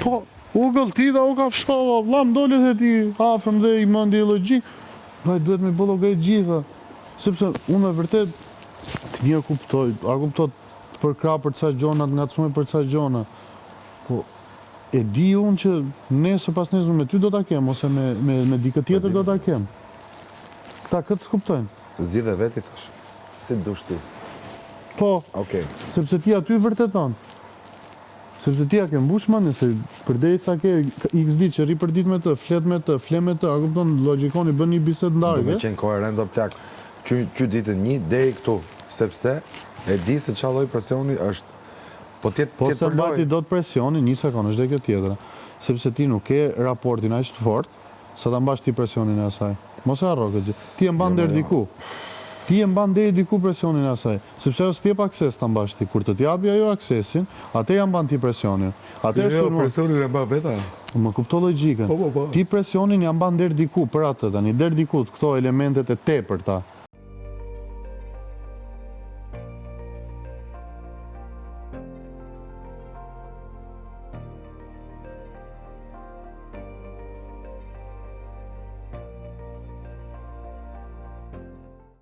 Po, u gëlltida, u ka fshova, vlam dole dhe ti afrëm dhe i mëndi e logjik. Vaj, duhet me bëllogajt gjitha. Sepse unë e vërtet të mirë kuptoj, a kuptoj për krah për ca gjona, të ngacmoj për ca gjona. Po, e di unë që nesër pas nesër me ty do ta kem, ose me dikë tjetër do ta kem. Këta këtë s'kuptojnë. Zgjidhe veti thash. Si dush ti? Po, Okej. sepse ti aty vërteton. Sepse ti a ke mbush mendin se përderisa ke XD që ri për ditë me të, flet me të, fle me të, a kupton logjikoni bën një bisedë Do ndarje. me qenë koherent do plak. Qy ditën 1 deri këtu, sepse e di se çfarë lloj presioni është. Po Po se për mbati lojë. do të presioni, një sekondë, është dhe kjo tjetra. Sepse ti nuk ke raportin aq të fortë, sa ta mbash ti presionin e asaj. Mos e harro këtë gjë. Ti e mban deri diku. Ti e mban deri diku presionin e asaj. Sepse ajo s'tjep akses ta mbash ti. Kur të t'japi ajo aksesin, atëherë ja mban ti presionin. Atëherë Presionin e mba veta. më kupto logjikën. Po. Ti presionin ja mban deri diku për atë tani, deri diku këto elementet e tepërta.